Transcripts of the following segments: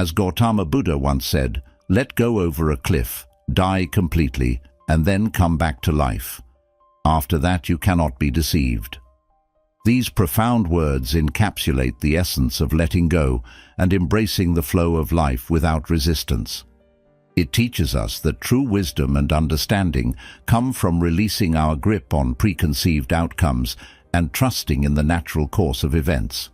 As Gautama Buddha once said, let go over a cliff, die completely, and then come back to life. After that you cannot be deceived. These profound words encapsulate the essence of letting go and embracing the flow of life without resistance. It teaches us that true wisdom and understanding come from releasing our grip on preconceived outcomes and trusting in the natural course of events.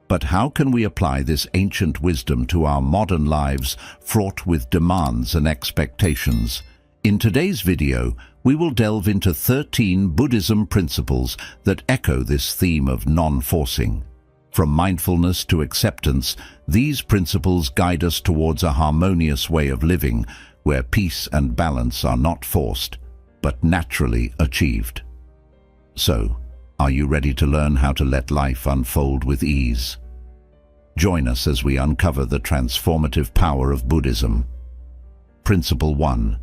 But how can we apply this ancient wisdom to our modern lives fraught with demands and expectations? In today's video, we will delve into 13 Buddhism principles that echo this theme of non-forcing. From mindfulness to acceptance, these principles guide us towards a harmonious way of living where peace and balance are not forced, but naturally achieved. So, are you ready to learn how to let life unfold with ease? Join us as we uncover the transformative power of Buddhism. Principle 1.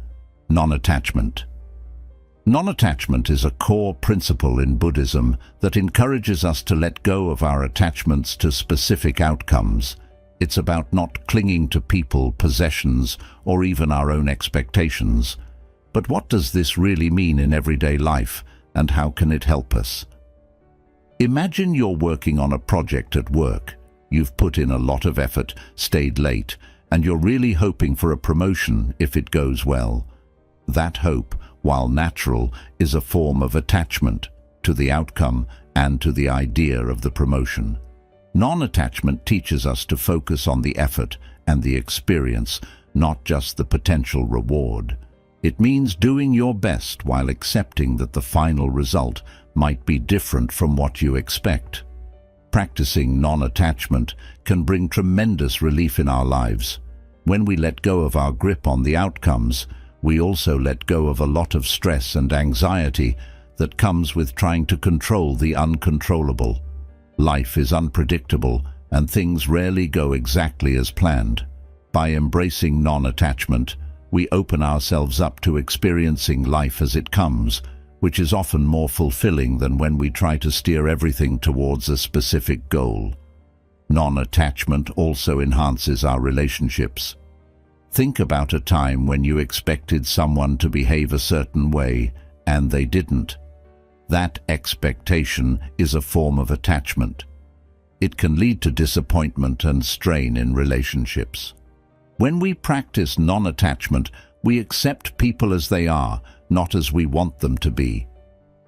Non-attachment. Non-attachment is a core principle in Buddhism that encourages us to let go of our attachments to specific outcomes. It's about not clinging to people, possessions, or even our own expectations. But what does this really mean in everyday life, and how can it help us? Imagine you're working on a project at work. You've put in a lot of effort, stayed late, and you're really hoping for a promotion if it goes well. That hope, while natural, is a form of attachment to the outcome and to the idea of the promotion. Non-attachment teaches us to focus on the effort and the experience, not just the potential reward. It means doing your best while accepting that the final result might be different from what you expect. Practicing non-attachment can bring tremendous relief in our lives. When we let go of our grip on the outcomes, we also let go of a lot of stress and anxiety that comes with trying to control the uncontrollable. Life is unpredictable and things rarely go exactly as planned. By embracing non-attachment, we open ourselves up to experiencing life as it comes, which is often more fulfilling than when we try to steer everything towards a specific goal. Non-attachment also enhances our relationships. Think about a time when you expected someone to behave a certain way and they didn't. That expectation is a form of attachment. It can lead to disappointment and strain in relationships. When we practice non-attachment, we accept people as they are, not as we want them to be.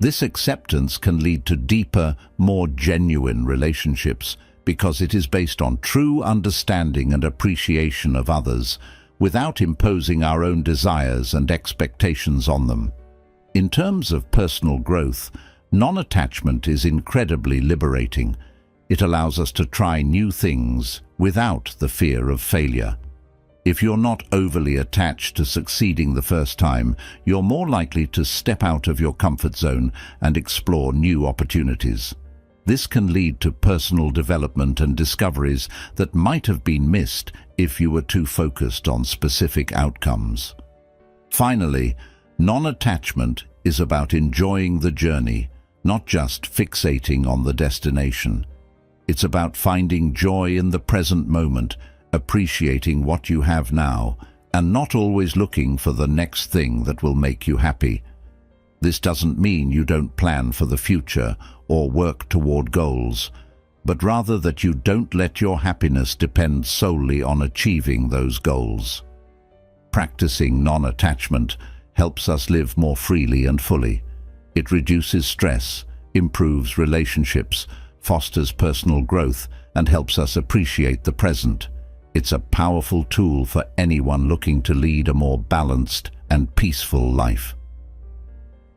This acceptance can lead to deeper, more genuine relationships because it is based on true understanding and appreciation of others, without imposing our own desires and expectations on them. In terms of personal growth, non-attachment is incredibly liberating. It allows us to try new things without the fear of failure. If you're not overly attached to succeeding the first time, you're more likely to step out of your comfort zone and explore new opportunities. This can lead to personal development and discoveries that might have been missed if you were too focused on specific outcomes. Finally, non-attachment is about enjoying the journey, not just fixating on the destination. It's about finding joy in the present moment, appreciating what you have now, and not always looking for the next thing that will make you happy. This doesn't mean you don't plan for the future or work toward goals, but rather that you don't let your happiness depend solely on achieving those goals. Practicing non-attachment helps us live more freely and fully. It reduces stress, improves relationships, fosters personal growth, and helps us appreciate the present. It's a powerful tool for anyone looking to lead a more balanced and peaceful life.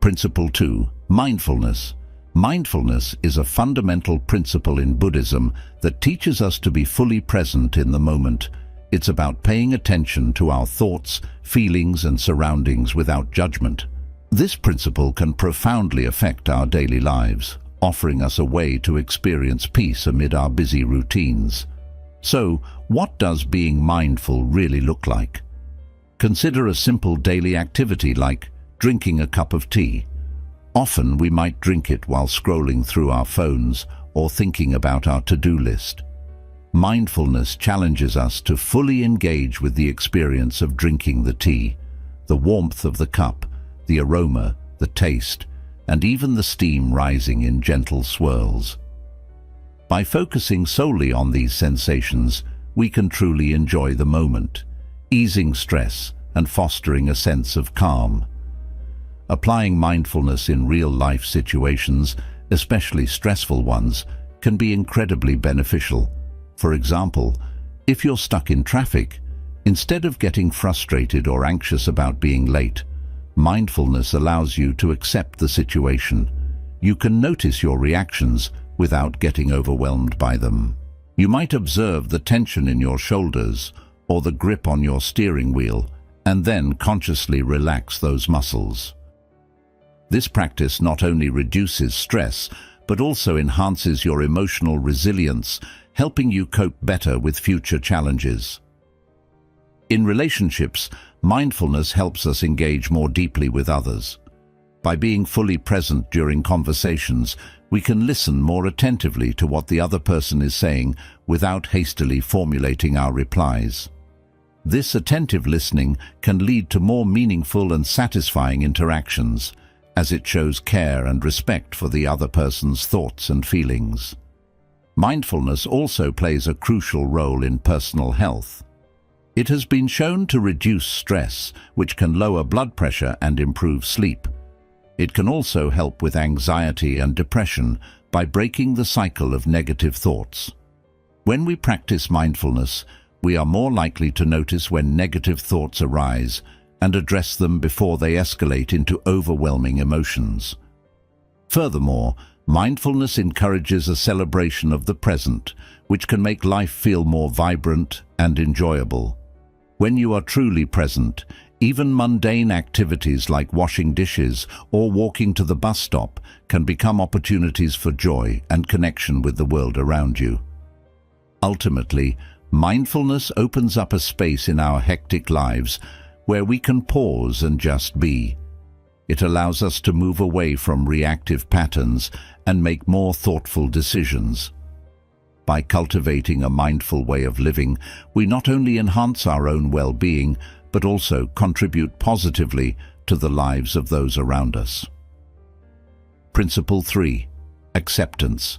Principle 2. Mindfulness. Mindfulness is a fundamental principle in Buddhism that teaches us to be fully present in the moment. It's about paying attention to our thoughts, feelings, and surroundings without judgment. This principle can profoundly affect our daily lives, offering us a way to experience peace amid our busy routines. So, what does being mindful really look like? Consider a simple daily activity like drinking a cup of tea. Often we might drink it while scrolling through our phones or thinking about our to-do list. Mindfulness challenges us to fully engage with the experience of drinking the tea, the warmth of the cup, the aroma, the taste, and even the steam rising in gentle swirls. By focusing solely on these sensations, we can truly enjoy the moment, easing stress and fostering a sense of calm. Applying mindfulness in real-life situations, especially stressful ones, can be incredibly beneficial. For example, if you're stuck in traffic, instead of getting frustrated or anxious about being late, mindfulness allows you to accept the situation. You can notice your reactions without getting overwhelmed by them. You might observe the tension in your shoulders or the grip on your steering wheel, and then consciously relax those muscles. This practice not only reduces stress, but also enhances your emotional resilience, helping you cope better with future challenges. In relationships, mindfulness helps us engage more deeply with others. By being fully present during conversations, we can listen more attentively to what the other person is saying without hastily formulating our replies. This attentive listening can lead to more meaningful and satisfying interactions, as it shows care and respect for the other person's thoughts and feelings. Mindfulness also plays a crucial role in personal health. It has been shown to reduce stress, which can lower blood pressure and improve sleep. It can also help with anxiety and depression by breaking the cycle of negative thoughts. When we practice mindfulness, we are more likely to notice when negative thoughts arise and address them before they escalate into overwhelming emotions. Furthermore, mindfulness encourages a celebration of the present, which can make life feel more vibrant and enjoyable. When you are truly present, even mundane activities like washing dishes or walking to the bus stop can become opportunities for joy and connection with the world around you. Ultimately, mindfulness opens up a space in our hectic lives where we can pause and just be. It allows us to move away from reactive patterns and make more thoughtful decisions. By cultivating a mindful way of living, we not only enhance our own well-being, but also contribute positively to the lives of those around us. Principle 3. Acceptance.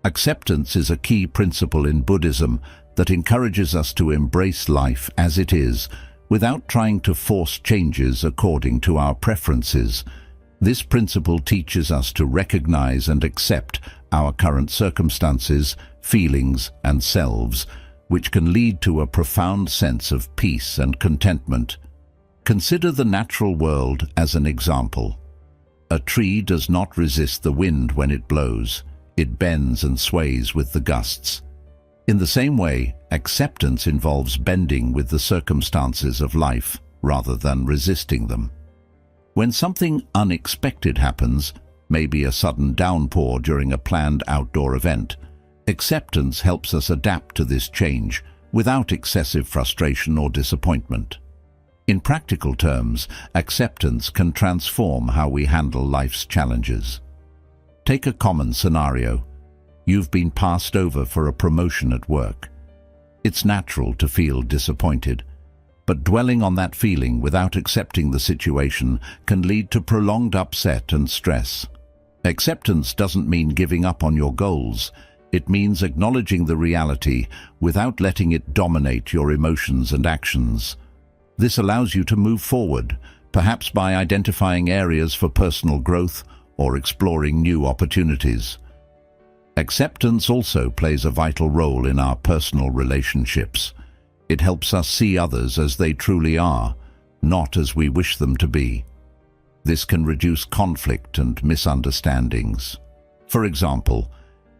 Acceptance is a key principle in Buddhism that encourages us to embrace life as it is, without trying to force changes according to our preferences. This principle teaches us to recognize and accept our current circumstances, feelings, and selves, which can lead to a profound sense of peace and contentment. Consider the natural world as an example. A tree does not resist the wind when it blows. It bends and sways with the gusts. In the same way, acceptance involves bending with the circumstances of life rather than resisting them. When something unexpected happens, maybe a sudden downpour during a planned outdoor event, acceptance helps us adapt to this change without excessive frustration or disappointment. In practical terms, acceptance can transform how we handle life's challenges. Take a common scenario. You've been passed over for a promotion at work. It's natural to feel disappointed, but dwelling on that feeling without accepting the situation can lead to prolonged upset and stress. Acceptance doesn't mean giving up on your goals. It means acknowledging the reality without letting it dominate your emotions and actions. This allows you to move forward, perhaps by identifying areas for personal growth or exploring new opportunities. Acceptance also plays a vital role in our personal relationships. It helps us see others as they truly are, not as we wish them to be. This can reduce conflict and misunderstandings. For example,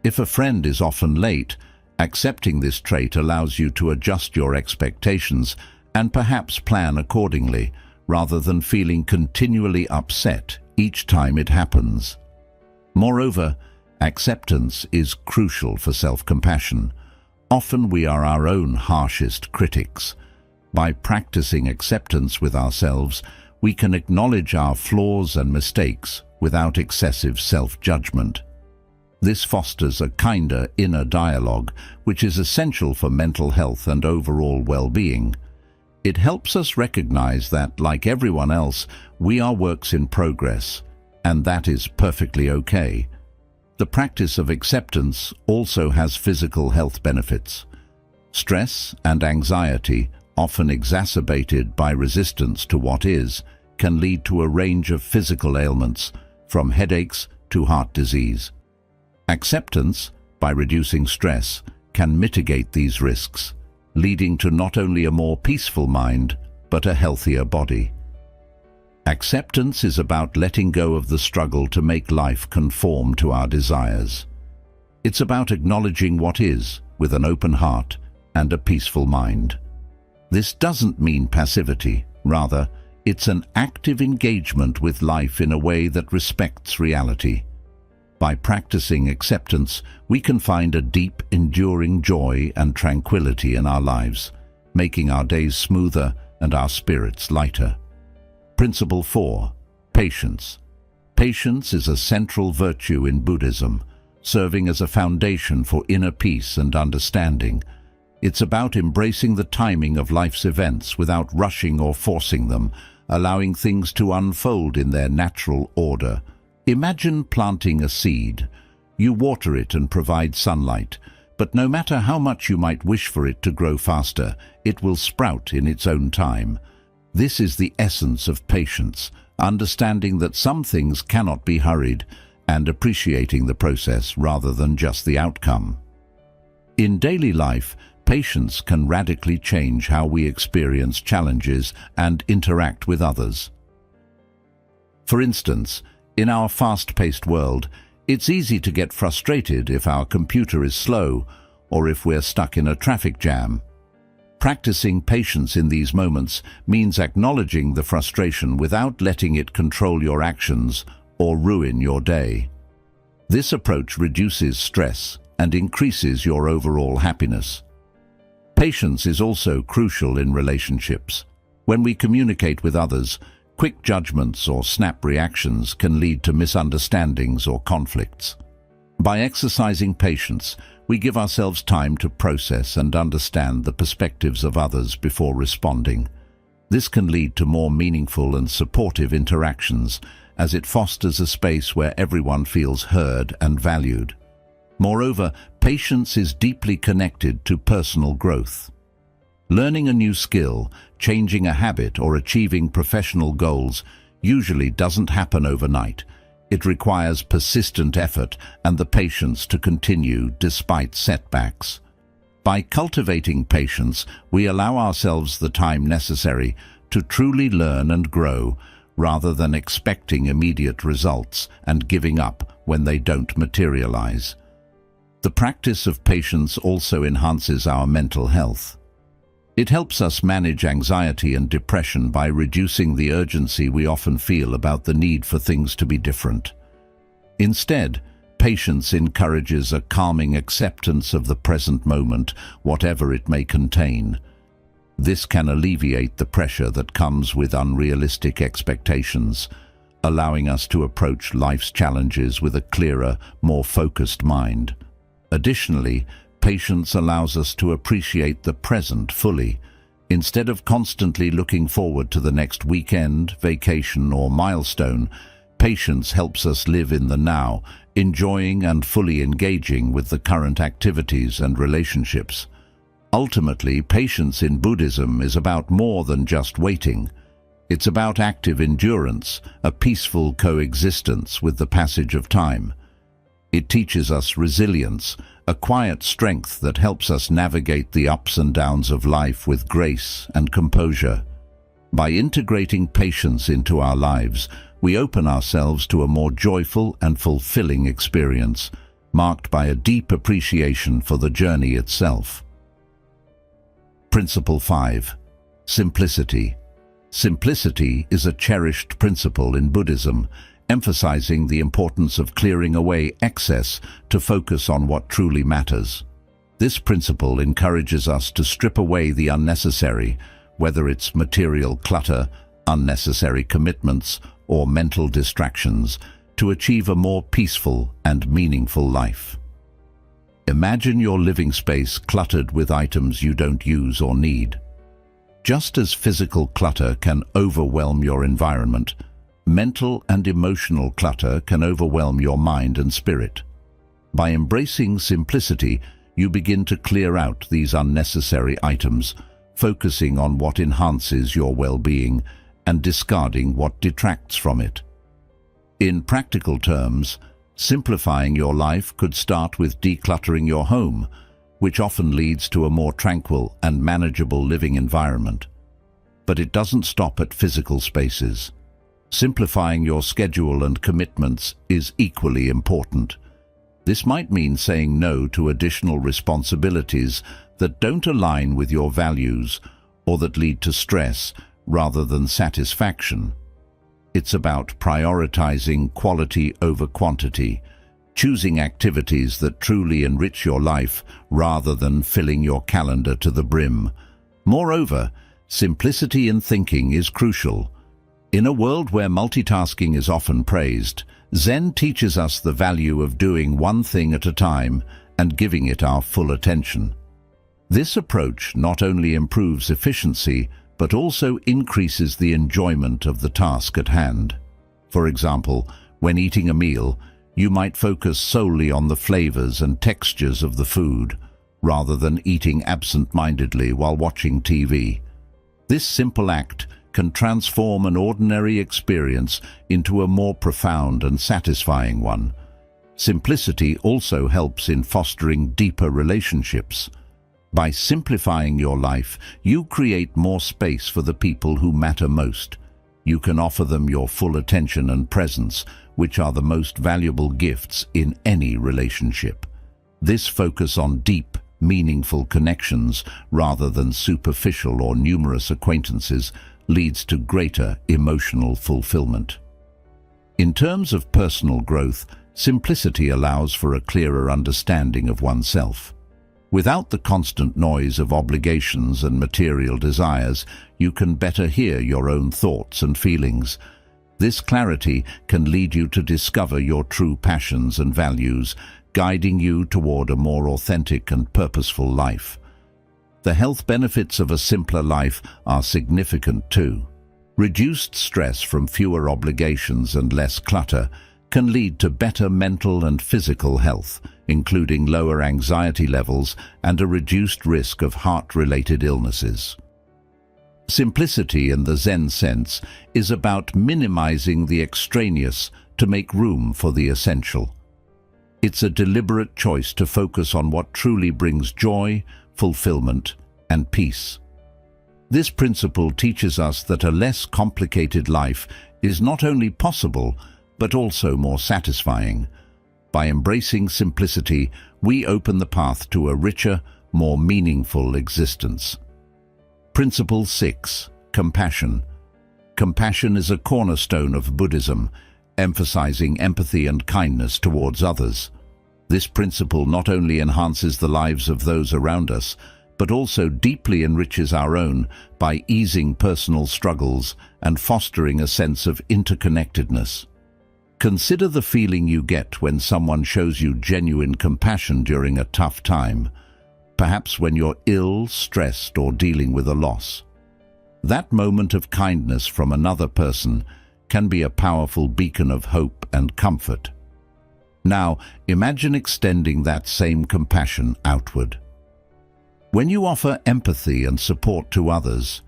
if a friend is often late, accepting this trait allows you to adjust your expectations and perhaps plan accordingly, rather than feeling continually upset each time it happens. Moreover, acceptance is crucial for self-compassion. Often we are our own harshest critics. By practicing acceptance with ourselves, we can acknowledge our flaws and mistakes without excessive self-judgment. This fosters a kinder inner dialogue, which is essential for mental health and overall well-being. It helps us recognize that, like everyone else, we are works in progress, and that is perfectly okay. The practice of acceptance also has physical health benefits. Stress and anxiety, often exacerbated by resistance to what is, can lead to a range of physical ailments, from headaches to heart disease. Acceptance, by reducing stress, can mitigate these risks, leading to not only a more peaceful mind, but a healthier body. Acceptance is about letting go of the struggle to make life conform to our desires. It's about acknowledging what is, with an open heart and a peaceful mind. This doesn't mean passivity. Rather, it's an active engagement with life in a way that respects reality. By practicing acceptance, we can find a deep, enduring joy and tranquility in our lives, making our days smoother and our spirits lighter. Principle 4. Patience. Patience is a central virtue in Buddhism, serving as a foundation for inner peace and understanding. It's about embracing the timing of life's events without rushing or forcing them, allowing things to unfold in their natural order. Imagine planting a seed. You water it and provide sunlight, but no matter how much you might wish for it to grow faster, it will sprout in its own time. This is the essence of patience, understanding that some things cannot be hurried and appreciating the process rather than just the outcome. In daily life, patience can radically change how we experience challenges and interact with others. For instance, in our fast-paced world, it's easy to get frustrated if our computer is slow or if we're stuck in a traffic jam. Practicing patience in these moments means acknowledging the frustration without letting it control your actions or ruin your day. This approach reduces stress and increases your overall happiness. Patience is also crucial in relationships. When we communicate with others, quick judgments or snap reactions can lead to misunderstandings or conflicts. By exercising patience, we give ourselves time to process and understand the perspectives of others before responding. This can lead to more meaningful and supportive interactions, as it fosters a space where everyone feels heard and valued. Moreover, patience is deeply connected to personal growth. Learning a new skill, changing a habit, or achieving professional goals usually doesn't happen overnight. It requires persistent effort and the patience to continue despite setbacks. By cultivating patience, we allow ourselves the time necessary to truly learn and grow, rather than expecting immediate results and giving up when they don't materialize. The practice of patience also enhances our mental health. It helps us manage anxiety and depression by reducing the urgency we often feel about the need for things to be different. Instead, patience encourages a calming acceptance of the present moment, whatever it may contain. This can alleviate the pressure that comes with unrealistic expectations, allowing us to approach life's challenges with a clearer, more focused mind. Additionally, patience allows us to appreciate the present fully. Instead of constantly looking forward to the next weekend, vacation, or milestone, patience helps us live in the now, enjoying and fully engaging with the current activities and relationships. Ultimately, patience in Buddhism is about more than just waiting. It's about active endurance, a peaceful coexistence with the passage of time. It teaches us resilience, a quiet strength that helps us navigate the ups and downs of life with grace and composure. By integrating patience into our lives, we open ourselves to a more joyful and fulfilling experience, marked by a deep appreciation for the journey itself. Principle 5. Simplicity. Simplicity is a cherished principle in Buddhism, emphasizing the importance of clearing away excess to focus on what truly matters. This principle encourages us to strip away the unnecessary, whether it's material clutter, unnecessary commitments, or mental distractions, to achieve a more peaceful and meaningful life. Imagine your living space cluttered with items you don't use or need. Just as physical clutter can overwhelm your environment, mental and emotional clutter can overwhelm your mind and spirit. By embracing simplicity, you begin to clear out these unnecessary items, focusing on what enhances your well-being and discarding what detracts from it. In practical terms, simplifying your life could start with decluttering your home, which often leads to a more tranquil and manageable living environment. But it doesn't stop at physical spaces. Simplifying your schedule and commitments is equally important. This might mean saying no to additional responsibilities that don't align with your values or that lead to stress rather than satisfaction. It's about prioritizing quality over quantity, choosing activities that truly enrich your life rather than filling your calendar to the brim. Moreover, simplicity in thinking is crucial. In a world where multitasking is often praised, Zen teaches us the value of doing one thing at a time and giving it our full attention. This approach not only improves efficiency, but also increases the enjoyment of the task at hand. For example, when eating a meal, you might focus solely on the flavors and textures of the food, rather than eating absent-mindedly while watching TV. This simple act can transform an ordinary experience into a more profound and satisfying one. Simplicity also helps in fostering deeper relationships. By simplifying your life, you create more space for the people who matter most. You can offer them your full attention and presence, which are the most valuable gifts in any relationship. This focus on deep, meaningful connections rather than superficial or numerous acquaintances leads to greater emotional fulfillment. In terms of personal growth, simplicity allows for a clearer understanding of oneself. Without the constant noise of obligations and material desires, you can better hear your own thoughts and feelings. This clarity can lead you to discover your true passions and values, guiding you toward a more authentic and purposeful life. The health benefits of a simpler life are significant too. Reduced stress from fewer obligations and less clutter can lead to better mental and physical health, including lower anxiety levels and a reduced risk of heart-related illnesses. Simplicity in the Zen sense is about minimizing the extraneous to make room for the essential. It's a deliberate choice to focus on what truly brings joy, fulfillment, and peace. This principle teaches us that a less complicated life is not only possible, but also more satisfying. By embracing simplicity, we open the path to a richer, more meaningful existence. Principle 6. Compassion. Compassion is a cornerstone of Buddhism, emphasizing empathy and kindness towards others. This principle not only enhances the lives of those around us, but also deeply enriches our own by easing personal struggles and fostering a sense of interconnectedness. Consider the feeling you get when someone shows you genuine compassion during a tough time, perhaps when you're ill, stressed, or dealing with a loss. That moment of kindness from another person can be a powerful beacon of hope and comfort. Now, imagine extending that same compassion outward. When you offer empathy and support to others,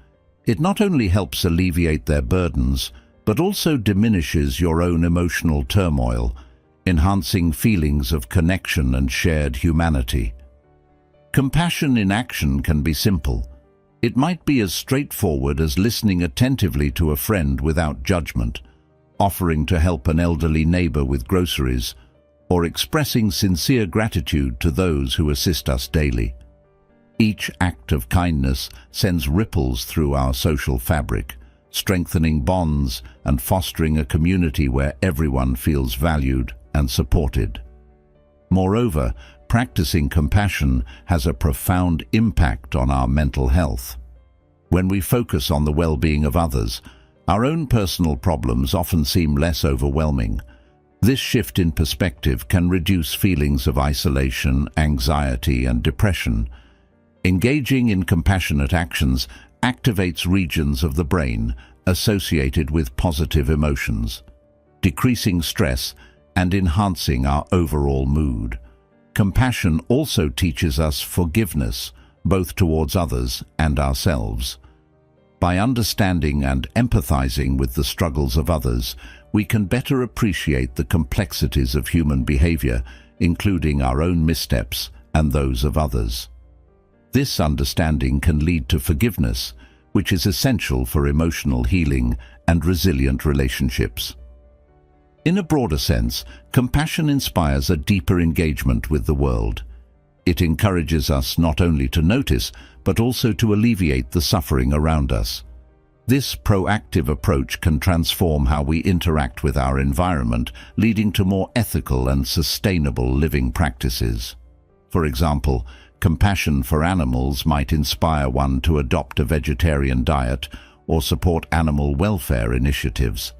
it not only helps alleviate their burdens, but also diminishes your own emotional turmoil, enhancing feelings of connection and shared humanity. Compassion in action can be simple. It might be as straightforward as listening attentively to a friend without judgment, offering to help an elderly neighbor with groceries, or expressing sincere gratitude to those who assist us daily. Each act of kindness sends ripples through our social fabric, strengthening bonds and fostering a community where everyone feels valued and supported. Moreover, practicing compassion has a profound impact on our mental health. When we focus on the well-being of others, our own personal problems often seem less overwhelming. This shift in perspective can reduce feelings of isolation, anxiety, and depression. Engaging in compassionate actions activates regions of the brain associated with positive emotions, decreasing stress and enhancing our overall mood. Compassion also teaches us forgiveness, both towards others and ourselves. By understanding and empathizing with the struggles of others, we can better appreciate the complexities of human behavior, including our own missteps and those of others. This understanding can lead to forgiveness, which is essential for emotional healing and resilient relationships. In a broader sense, compassion inspires a deeper engagement with the world. It encourages us not only to notice, but also to alleviate the suffering around us. This proactive approach can transform how we interact with our environment, leading to more ethical and sustainable living practices. For example, compassion for animals might inspire one to adopt a vegetarian diet or support animal welfare initiatives.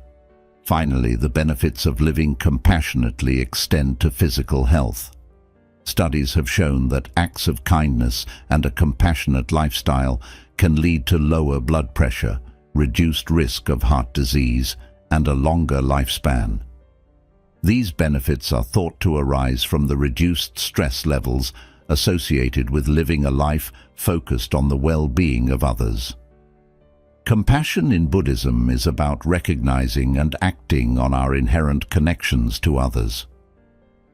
Finally, the benefits of living compassionately extend to physical health. Studies have shown that acts of kindness and a compassionate lifestyle can lead to lower blood pressure, reduced risk of heart disease, and a longer lifespan. These benefits are thought to arise from the reduced stress levels associated with living a life focused on the well-being of others. Compassion in Buddhism is about recognizing and acting on our inherent connections to others.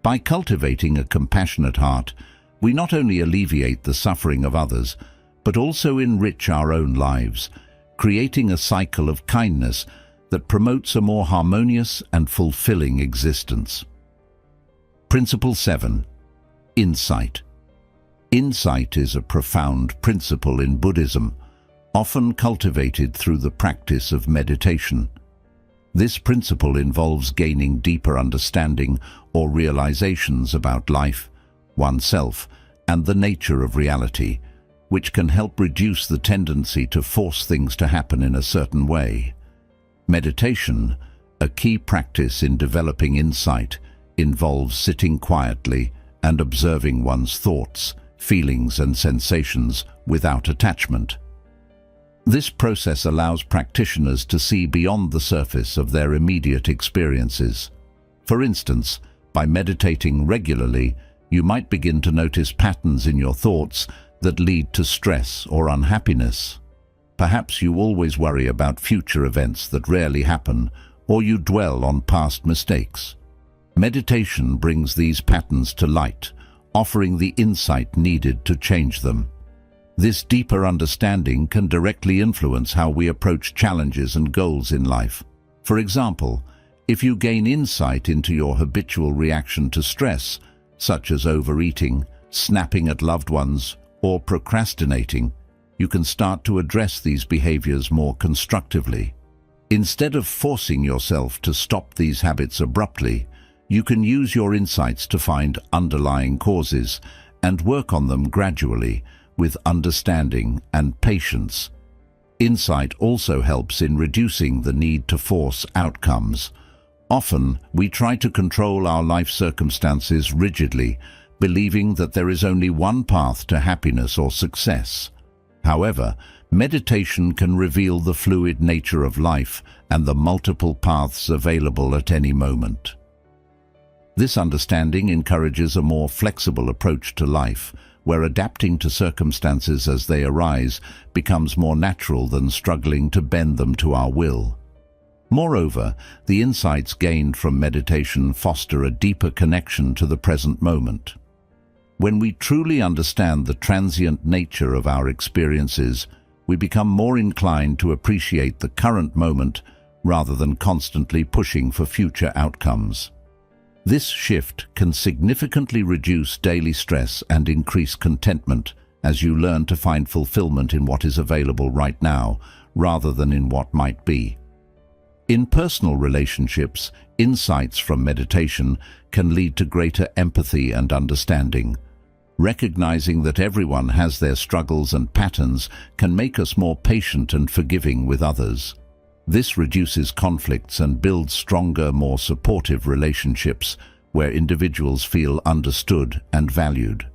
By cultivating a compassionate heart, we not only alleviate the suffering of others, but also enrich our own lives, creating a cycle of kindness that promotes a more harmonious and fulfilling existence. Principle 7. Insight. Insight is a profound principle in Buddhism, often cultivated through the practice of meditation. This principle involves gaining deeper understanding or realizations about life, oneself, and the nature of reality, which can help reduce the tendency to force things to happen in a certain way. Meditation, a key practice in developing insight, involves sitting quietly and observing one's thoughts, feelings, and sensations without attachment. This process allows practitioners to see beyond the surface of their immediate experiences. For instance, by meditating regularly, you might begin to notice patterns in your thoughts that lead to stress or unhappiness. Perhaps you always worry about future events that rarely happen, or you dwell on past mistakes. Meditation brings these patterns to light, offering the insight needed to change them. This deeper understanding can directly influence how we approach challenges and goals in life. For example, if you gain insight into your habitual reaction to stress, such as overeating, snapping at loved ones, or procrastinating, you can start to address these behaviors more constructively. Instead of forcing yourself to stop these habits abruptly, you can use your insights to find underlying causes and work on them gradually, with understanding and patience. Insight also helps in reducing the need to force outcomes. Often, we try to control our life circumstances rigidly, believing that there is only one path to happiness or success. However, meditation can reveal the fluid nature of life and the multiple paths available at any moment. This understanding encourages a more flexible approach to life, where adapting to circumstances as they arise becomes more natural than struggling to bend them to our will. Moreover, the insights gained from meditation foster a deeper connection to the present moment. When we truly understand the transient nature of our experiences, we become more inclined to appreciate the current moment rather than constantly pushing for future outcomes. This shift can significantly reduce daily stress and increase contentment as you learn to find fulfillment in what is available right now, rather than in what might be. In personal relationships, insights from meditation can lead to greater empathy and understanding. Recognizing that everyone has their struggles and patterns can make us more patient and forgiving with others. This reduces conflicts and builds stronger, more supportive relationships where individuals feel understood and valued.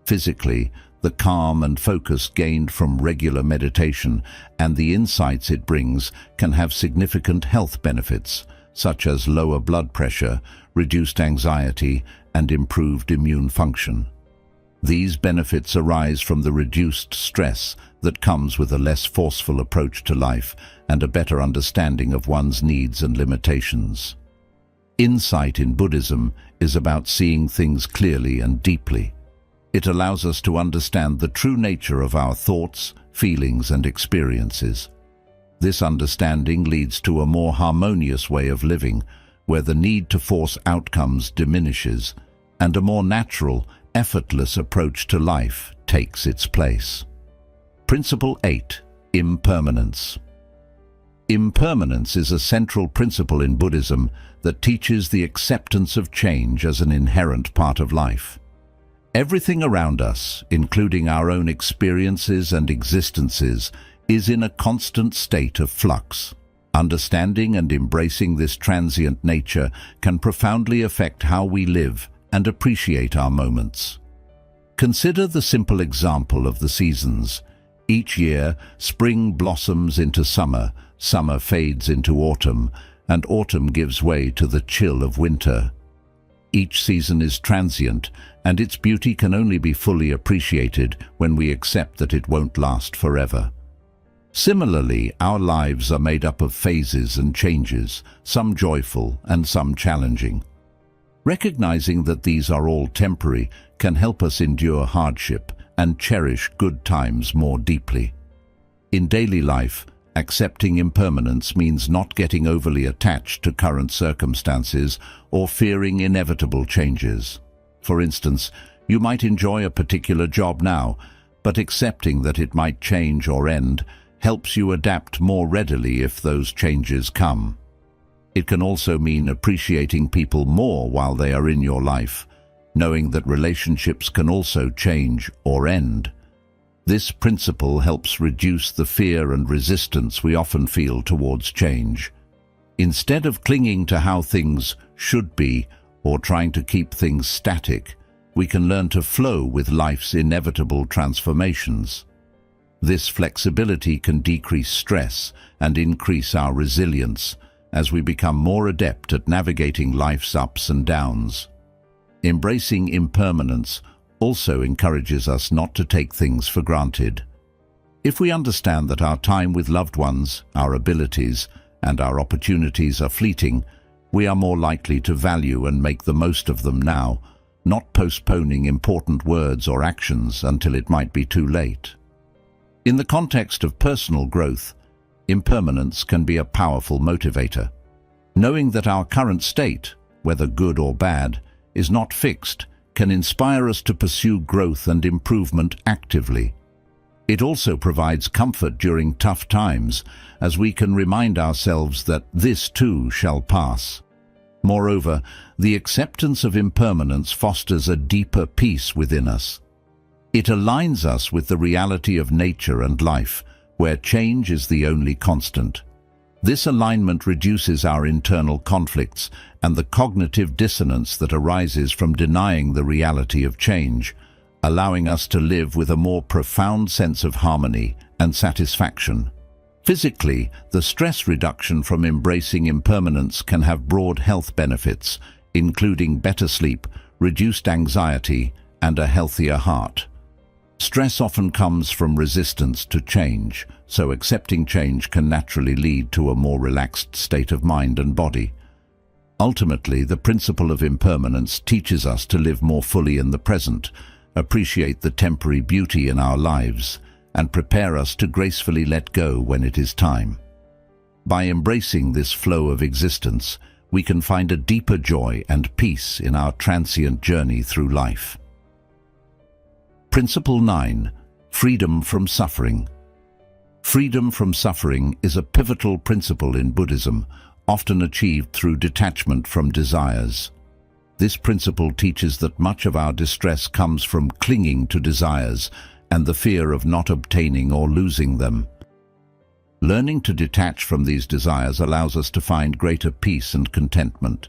Physically, the calm and focus gained from regular meditation and the insights it brings can have significant health benefits, such as lower blood pressure, reduced anxiety, and improved immune function. These benefits arise from the reduced stress that comes with a less forceful approach to life and a better understanding of one's needs and limitations. Insight in Buddhism is about seeing things clearly and deeply. It allows us to understand the true nature of our thoughts, feelings, and experiences. This understanding leads to a more harmonious way of living, where the need to force outcomes diminishes, and a more natural, effortless approach to life takes its place. Principle 8. Impermanence. Impermanence is a central principle in Buddhism that teaches the acceptance of change as an inherent part of life. Everything around us, including our own experiences and existences, is in a constant state of flux. Understanding and embracing this transient nature can profoundly affect how we live and appreciate our moments. Consider the simple example of the seasons. Each year, spring blossoms into summer, summer fades into autumn, and autumn gives way to the chill of winter. Each season is transient, and its beauty can only be fully appreciated when we accept that it won't last forever. Similarly, our lives are made up of phases and changes, some joyful and some challenging. Recognizing that these are all temporary can help us endure hardship and cherish good times more deeply. In daily life, accepting impermanence means not getting overly attached to current circumstances or fearing inevitable changes. For instance, you might enjoy a particular job now, but accepting that it might change or end helps you adapt more readily if those changes come. It can also mean appreciating people more while they are in your life, knowing that relationships can also change or end. This principle helps reduce the fear and resistance we often feel towards change. Instead of clinging to how things should be or trying to keep things static, we can learn to flow with life's inevitable transformations. This flexibility can decrease stress and increase our resilience as we become more adept at navigating life's ups and downs. Embracing impermanence also encourages us not to take things for granted. If we understand that our time with loved ones, our abilities, and our opportunities are fleeting, we are more likely to value and make the most of them now, not postponing important words or actions until it might be too late. In the context of personal growth, impermanence can be a powerful motivator. Knowing that our current state, whether good or bad, is not fixed, can inspire us to pursue growth and improvement actively. It also provides comfort during tough times, as we can remind ourselves that this too shall pass. Moreover, the acceptance of impermanence fosters a deeper peace within us. It aligns us with the reality of nature and life, where change is the only constant. This alignment reduces our internal conflicts and the cognitive dissonance that arises from denying the reality of change, allowing us to live with a more profound sense of harmony and satisfaction. Physically, the stress reduction from embracing impermanence can have broad health benefits, including better sleep, reduced anxiety, and a healthier heart. Stress often comes from resistance to change, so accepting change can naturally lead to a more relaxed state of mind and body. Ultimately, the principle of impermanence teaches us to live more fully in the present, appreciate the temporary beauty in our lives, and prepare us to gracefully let go when it is time. By embracing this flow of existence, we can find a deeper joy and peace in our transient journey through life. Principle 9. Freedom from suffering. Freedom from suffering is a pivotal principle in Buddhism, often achieved through detachment from desires. This principle teaches that much of our distress comes from clinging to desires and the fear of not obtaining or losing them. Learning to detach from these desires allows us to find greater peace and contentment.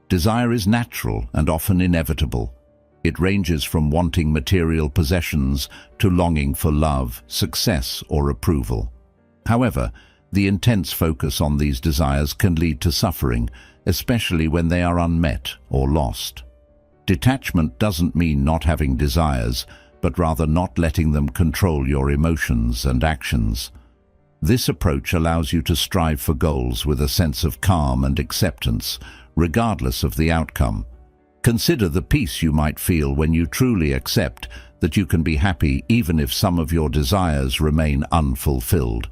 Desire is natural and often inevitable. It ranges from wanting material possessions to longing for love, success, or approval. However, the intense focus on these desires can lead to suffering, especially when they are unmet or lost. Detachment doesn't mean not having desires, but rather not letting them control your emotions and actions. This approach allows you to strive for goals with a sense of calm and acceptance, regardless of the outcome. Consider the peace you might feel when you truly accept that you can be happy even if some of your desires remain unfulfilled.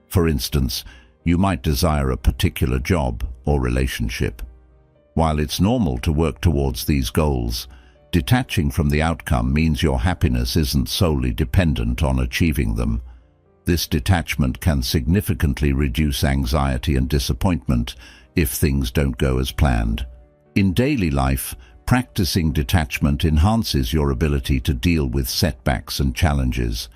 For instance, you might desire a particular job or relationship. While it's normal to work towards these goals, detaching from the outcome means your happiness isn't solely dependent on achieving them. This detachment can significantly reduce anxiety and disappointment if things don't go as planned. In daily life, practicing detachment enhances your ability to deal with setbacks and challenges.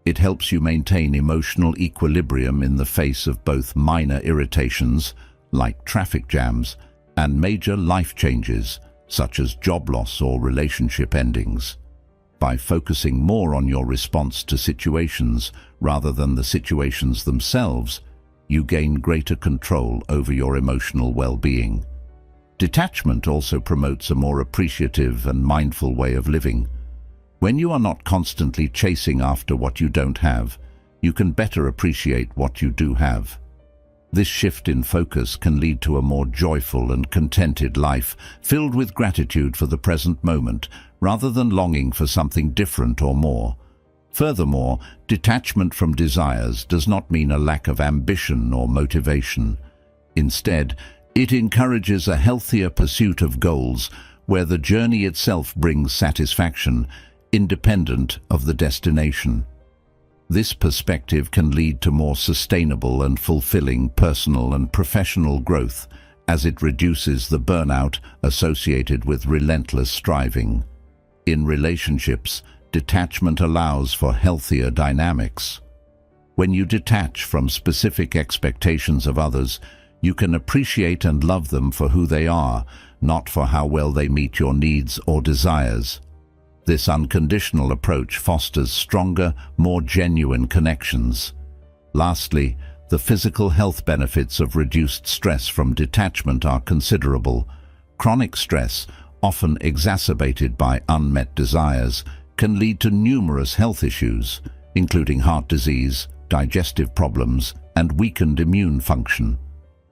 It helps you maintain emotional equilibrium in the face of both minor irritations, like traffic jams, and major life changes, such as job loss or relationship endings. By focusing more on your response to situations rather than the situations themselves, you gain greater control over your emotional well-being. Detachment also promotes a more appreciative and mindful way of living. When you are not constantly chasing after what you don't have, you can better appreciate what you do have. This shift in focus can lead to a more joyful and contented life, filled with gratitude for the present moment, rather than longing for something different or more. Furthermore, detachment from desires does not mean a lack of ambition or motivation. Instead, it encourages a healthier pursuit of goals where the journey itself brings satisfaction, independent of the destination. This perspective can lead to more sustainable and fulfilling personal and professional growth, as it reduces the burnout associated with relentless striving. In relationships, detachment allows for healthier dynamics. When you detach from specific expectations of others, you can appreciate and love them for who they are, not for how well they meet your needs or desires. This unconditional approach fosters stronger, more genuine connections. Lastly, the physical health benefits of reduced stress from detachment are considerable. Chronic stress, often exacerbated by unmet desires, can lead to numerous health issues, including heart disease, digestive problems, and weakened immune function.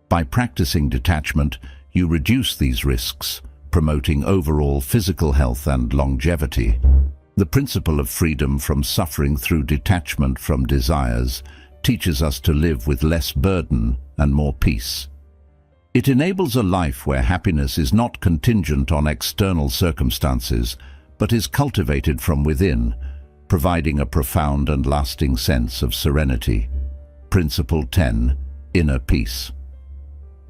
By practicing detachment, you reduce these risks, promoting overall physical health and longevity. The principle of freedom from suffering through detachment from desires teaches us to live with less burden and more peace. It enables a life where happiness is not contingent on external circumstances, but is cultivated from within, providing a profound and lasting sense of serenity. Principle 10. Inner peace.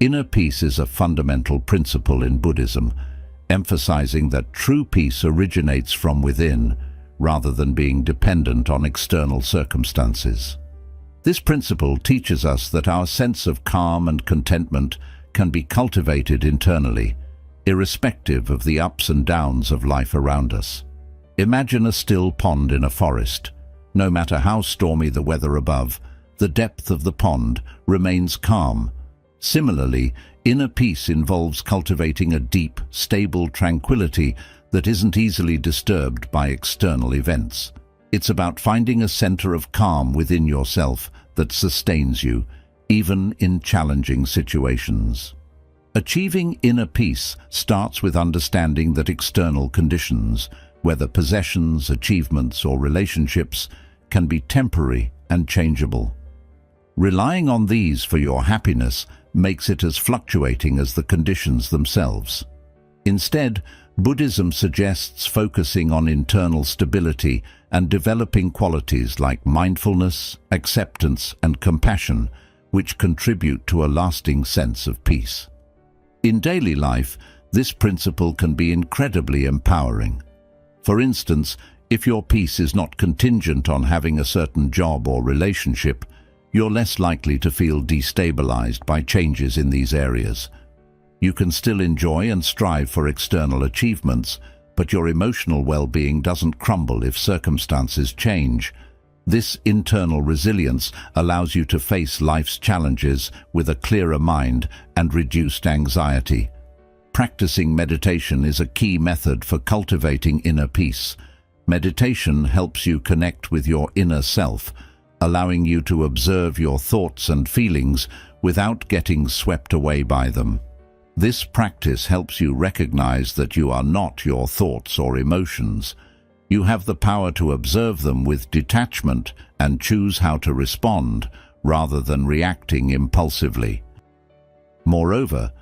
Inner peace is a fundamental principle in Buddhism, emphasizing that true peace originates from within, rather than being dependent on external circumstances. This principle teaches us that our sense of calm and contentment can be cultivated internally, irrespective of the ups and downs of life around us. Imagine a still pond in a forest. No matter how stormy the weather above, the depth of the pond remains calm. Similarly, inner peace involves cultivating a deep, stable tranquility that isn't easily disturbed by external events. It's about finding a center of calm within yourself that sustains you, even in challenging situations. Achieving inner peace starts with understanding that external conditions, whether possessions, achievements, or relationships, can be temporary and changeable. Relying on these for your happiness makes it as fluctuating as the conditions themselves. Instead, Buddhism suggests focusing on internal stability and developing qualities like mindfulness, acceptance, and compassion, which contribute to a lasting sense of peace. In daily life, this principle can be incredibly empowering. For instance, if your peace is not contingent on having a certain job or relationship, you're less likely to feel destabilized by changes in these areas. You can still enjoy and strive for external achievements, but your emotional well-being doesn't crumble if circumstances change. This internal resilience allows you to face life's challenges with a clearer mind and reduced anxiety. Practicing meditation is a key method for cultivating inner peace. Meditation helps you connect with your inner self, allowing you to observe your thoughts and feelings without getting swept away by them. This practice helps you recognize that you are not your thoughts or emotions. You have the power to observe them with detachment and choose how to respond, rather than reacting impulsively. Moreover,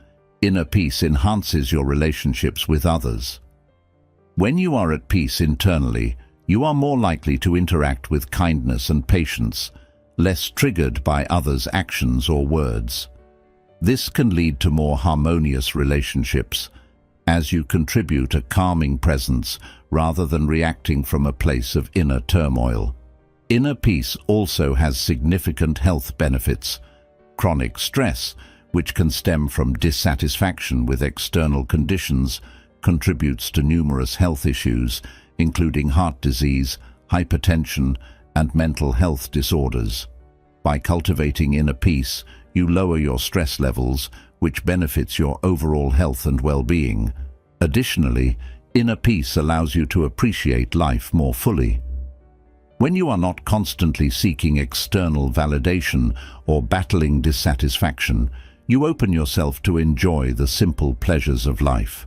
inner peace enhances your relationships with others. When you are at peace internally, you are more likely to interact with kindness and patience, less triggered by others' actions or words. This can lead to more harmonious relationships, as you contribute a calming presence rather than reacting from a place of inner turmoil. Inner peace also has significant health benefits. Chronic stress, which can stem from dissatisfaction with external conditions, contributes to numerous health issues, including heart disease, hypertension, and mental health disorders. By cultivating inner peace, you lower your stress levels, which benefits your overall health and well-being. Additionally, inner peace allows you to appreciate life more fully. When you are not constantly seeking external validation or battling dissatisfaction, you open yourself to enjoy the simple pleasures of life.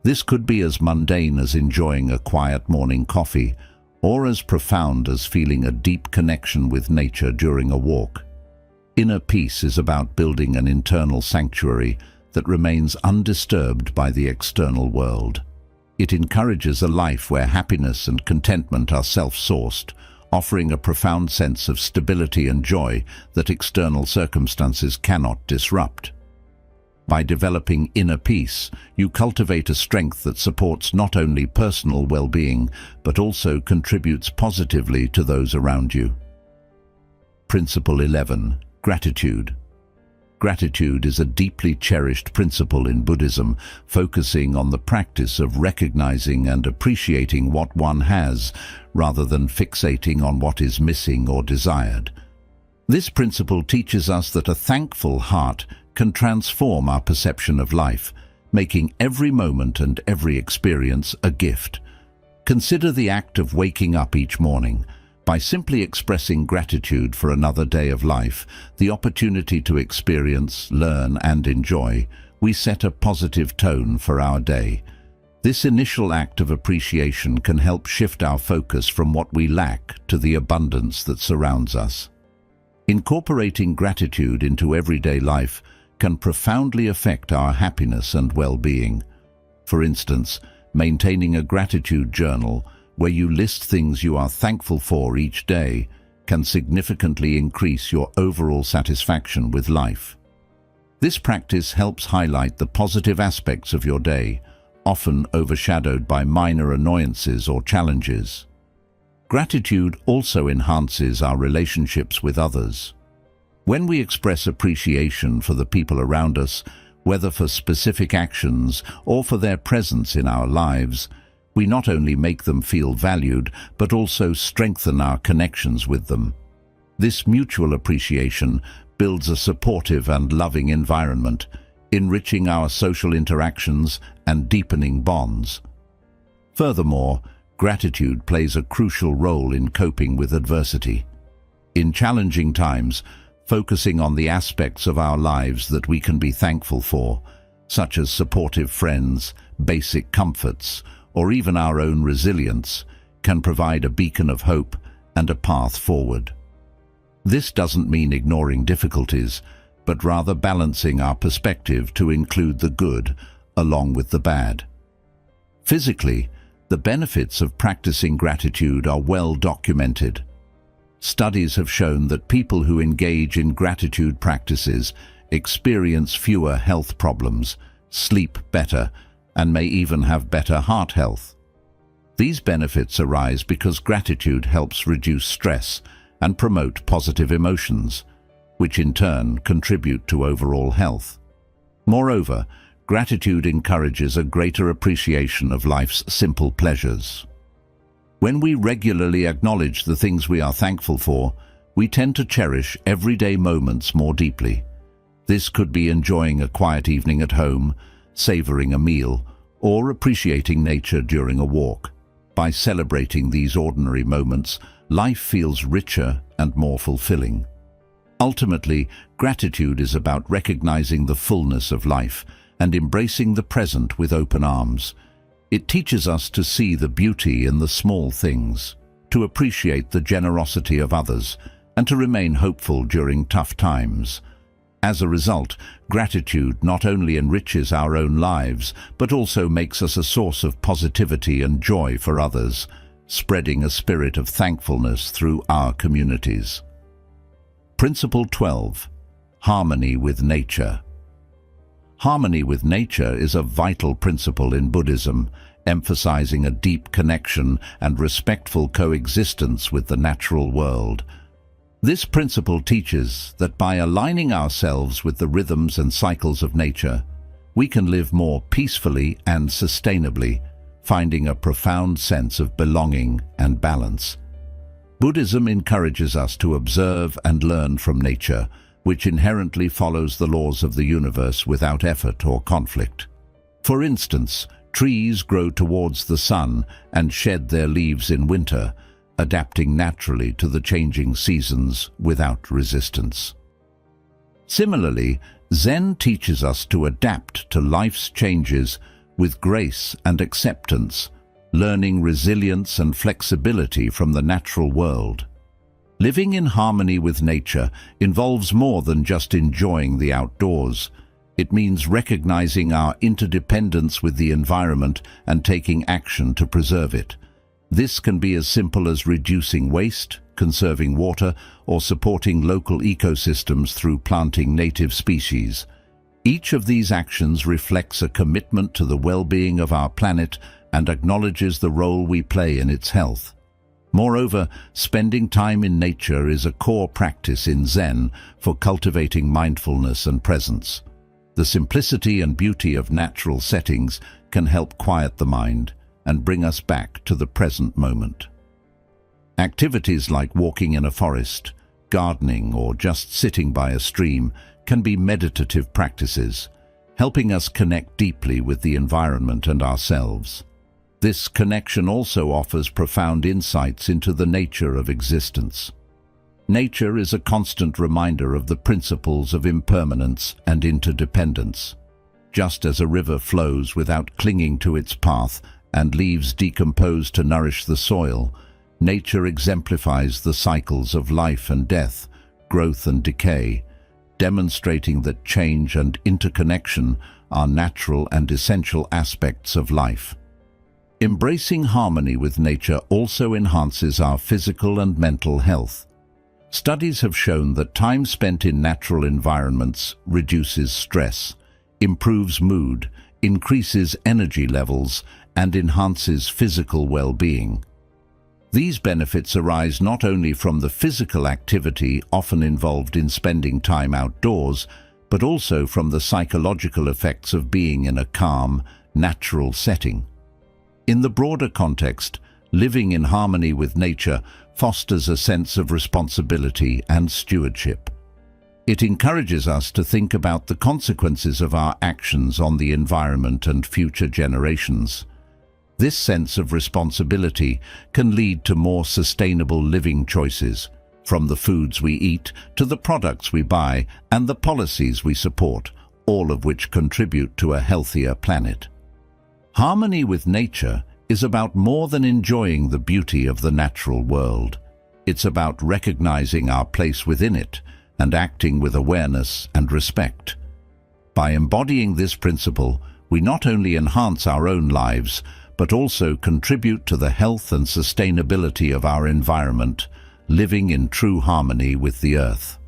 This could be as mundane as enjoying a quiet morning coffee, or as profound as feeling a deep connection with nature during a walk. Inner peace is about building an internal sanctuary that remains undisturbed by the external world. It encourages a life where happiness and contentment are self-sourced, offering a profound sense of stability and joy that external circumstances cannot disrupt. By developing inner peace, you cultivate a strength that supports not only personal well-being, but also contributes positively to those around you. Principle 11. Gratitude. Gratitude is a deeply cherished principle in Buddhism, focusing on the practice of recognizing and appreciating what one has, rather than fixating on what is missing or desired. This principle teaches us that a thankful heart can transform our perception of life, making every moment and every experience a gift. Consider the act of waking up each morning. By simply expressing gratitude for another day of life, the opportunity to experience, learn, and enjoy, we set a positive tone for our day. This initial act of appreciation can help shift our focus from what we lack to the abundance that surrounds us. Incorporating gratitude into everyday life can profoundly affect our happiness and well-being. For instance, maintaining a gratitude journal where you list things you are thankful for each day can significantly increase your overall satisfaction with life. This practice helps highlight the positive aspects of your day, often overshadowed by minor annoyances or challenges. Gratitude also enhances our relationships with others. When we express appreciation for the people around us, whether for specific actions or for their presence in our lives, we not only make them feel valued, but also strengthen our connections with them. This mutual appreciation builds a supportive and loving environment, enriching our social interactions and deepening bonds. Furthermore, gratitude plays a crucial role in coping with adversity. In challenging times, focusing on the aspects of our lives that we can be thankful for, such as supportive friends, basic comforts, or even our own resilience, can provide a beacon of hope and a path forward. This doesn't mean ignoring difficulties, but rather balancing our perspective to include the good along with the bad. Physically, the benefits of practicing gratitude are well documented. Studies have shown that people who engage in gratitude practices experience fewer health problems, sleep better, and may even have better heart health. These benefits arise because gratitude helps reduce stress and promote positive emotions. which in turn contribute to overall health. Moreover, gratitude encourages a greater appreciation of life's simple pleasures. When we regularly acknowledge the things we are thankful for, we tend to cherish everyday moments more deeply. This could be enjoying a quiet evening at home, savoring a meal, or appreciating nature during a walk. By celebrating these ordinary moments, life feels richer and more fulfilling. Ultimately, gratitude is about recognizing the fullness of life and embracing the present with open arms. It teaches us to see the beauty in the small things, to appreciate the generosity of others, and to remain hopeful during tough times. As a result, gratitude not only enriches our own lives, but also makes us a source of positivity and joy for others, spreading a spirit of thankfulness through our communities. Principle 12. Harmony with nature. Harmony with nature is a vital principle in Buddhism, emphasizing a deep connection and respectful coexistence with the natural world. This principle teaches that by aligning ourselves with the rhythms and cycles of nature, we can live more peacefully and sustainably, finding a profound sense of belonging and balance. Buddhism encourages us to observe and learn from nature, which inherently follows the laws of the universe without effort or conflict. For instance, trees grow towards the sun and shed their leaves in winter, adapting naturally to the changing seasons without resistance. Similarly, Zen teaches us to adapt to life's changes with grace and acceptance, learning resilience and flexibility from the natural world. Living in harmony with nature involves more than just enjoying the outdoors. It means recognizing our interdependence with the environment and taking action to preserve it. This can be as simple as reducing waste, conserving water, or supporting local ecosystems through planting native species. Each of these actions reflects a commitment to the well-being of our planet and acknowledges the role we play in its health. Moreover, spending time in nature is a core practice in Zen for cultivating mindfulness and presence. The simplicity and beauty of natural settings can help quiet the mind and bring us back to the present moment. Activities like walking in a forest, gardening, or just sitting by a stream can be meditative practices, helping us connect deeply with the environment and ourselves. This connection also offers profound insights into the nature of existence. Nature is a constant reminder of the principles of impermanence and interdependence. Just as a river flows without clinging to its path and leaves decompose to nourish the soil, nature exemplifies the cycles of life and death, growth and decay, demonstrating that change and interconnection are natural and essential aspects of life. Embracing harmony with nature also enhances our physical and mental health. Studies have shown that time spent in natural environments reduces stress, improves mood, increases energy levels, and enhances physical well-being. These benefits arise not only from the physical activity often involved in spending time outdoors, but also from the psychological effects of being in a calm, natural setting. In the broader context, living in harmony with nature fosters a sense of responsibility and stewardship. It encourages us to think about the consequences of our actions on the environment and future generations. This sense of responsibility can lead to more sustainable living choices, from the foods we eat to the products we buy and the policies we support, all of which contribute to a healthier planet. Harmony with nature is about more than enjoying the beauty of the natural world. It's about recognizing our place within it and acting with awareness and respect. By embodying this principle, we not only enhance our own lives, but also contribute to the health and sustainability of our environment, living in true harmony with the earth.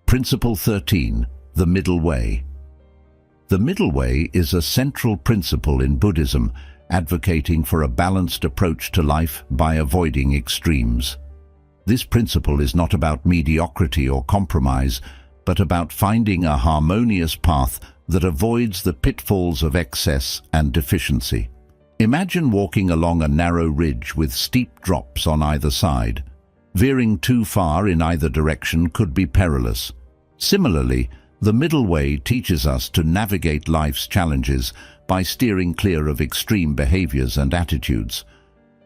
Principle 13. The Middle Way. The middle way is a central principle in Buddhism, advocating for a balanced approach to life by avoiding extremes. This principle is not about mediocrity or compromise, but about finding a harmonious path that avoids the pitfalls of excess and deficiency. Imagine walking along a narrow ridge with steep drops on either side. Veering too far in either direction could be perilous. Similarly, the middle way teaches us to navigate life's challenges by steering clear of extreme behaviors and attitudes.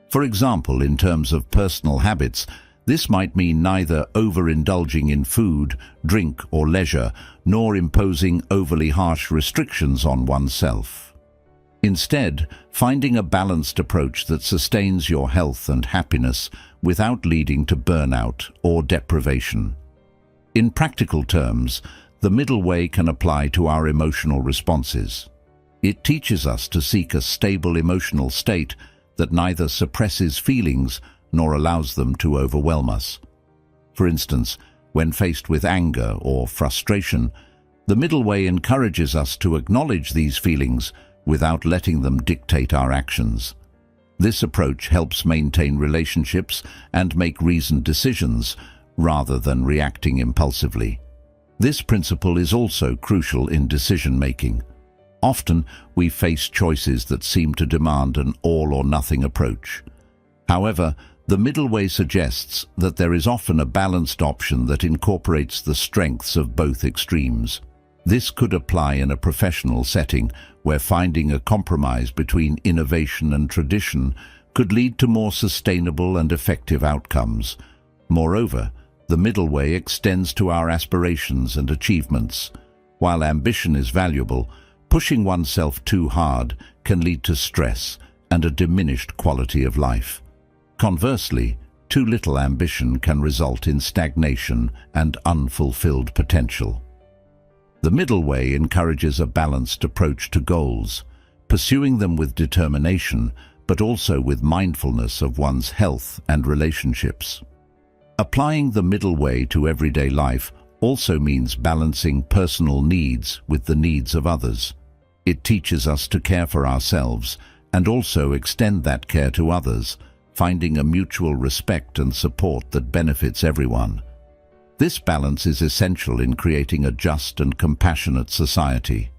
For example, in terms of personal habits, this might mean neither overindulging in food, drink, or leisure, nor imposing overly harsh restrictions on oneself. Instead, finding a balanced approach that sustains your health and happiness without leading to burnout or deprivation. In practical terms, the middle way can apply to our emotional responses. It teaches us to seek a stable emotional state that neither suppresses feelings nor allows them to overwhelm us. For instance, when faced with anger or frustration, the middle way encourages us to acknowledge these feelings without letting them dictate our actions. This approach helps maintain relationships and make reasoned decisions rather than reacting impulsively. This principle is also crucial in decision-making. Often, we face choices that seem to demand an all-or-nothing approach. However, the middle way suggests that there is often a balanced option that incorporates the strengths of both extremes. This could apply in a professional setting where finding a compromise between innovation and tradition could lead to more sustainable and effective outcomes. Moreover, the middle way extends to our aspirations and achievements. While ambition is valuable, pushing oneself too hard can lead to stress and a diminished quality of life. Conversely, too little ambition can result in stagnation and unfulfilled potential. The middle way encourages a balanced approach to goals, pursuing them with determination, but also with mindfulness of one's health and relationships. Applying the middle way to everyday life also means balancing personal needs with the needs of others. It teaches us to care for ourselves and also extend that care to others, finding a mutual respect and support that benefits everyone. This balance is essential in creating a just and compassionate society.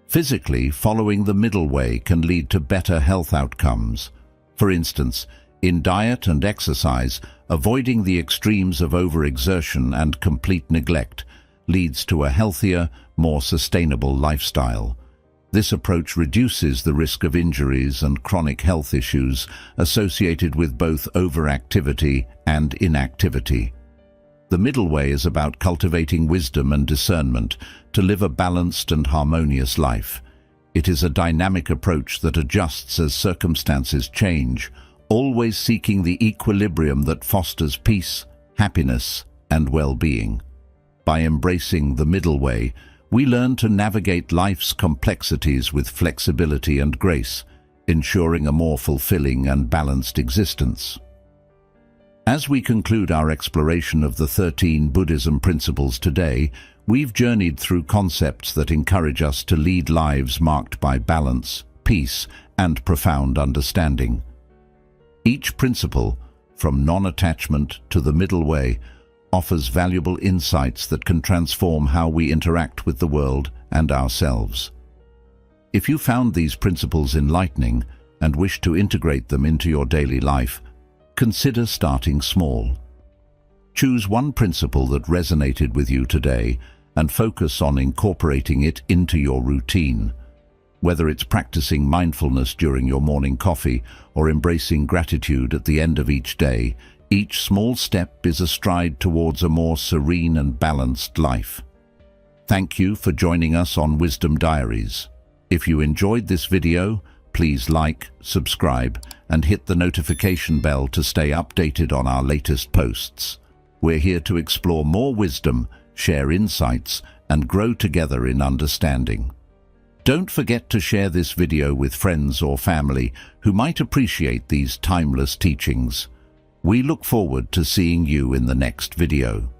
Physically, following the middle way can lead to better health outcomes. For instance, in diet and exercise, avoiding the extremes of overexertion and complete neglect leads to a healthier, more sustainable lifestyle. This approach reduces the risk of injuries and chronic health issues associated with both overactivity and inactivity. The middle way is about cultivating wisdom and discernment to live a balanced and harmonious life. It is a dynamic approach that adjusts as circumstances change, always seeking the equilibrium that fosters peace, happiness, and well-being. By embracing the middle way, we learn to navigate life's complexities with flexibility and grace, ensuring a more fulfilling and balanced existence. As we conclude our exploration of the 13 Buddhism principles today, we've journeyed through concepts that encourage us to lead lives marked by balance, peace, and profound understanding. Each principle, from non-attachment to the middle way, offers valuable insights that can transform how we interact with the world and ourselves. If you found these principles enlightening and wish to integrate them into your daily life, consider starting small. Choose one principle that resonated with you today and focus on incorporating it into your routine. Whether it's practicing mindfulness during your morning coffee or embracing gratitude at the end of each day, each small step is a stride towards a more serene and balanced life. Thank you for joining us on Wisdom Diaries. If you enjoyed this video, please like, subscribe, and hit the notification bell to stay updated on our latest posts. We're here to explore more wisdom, share insights, and grow together in understanding. Don't forget to share this video with friends or family who might appreciate these timeless teachings. We look forward to seeing you in the next video.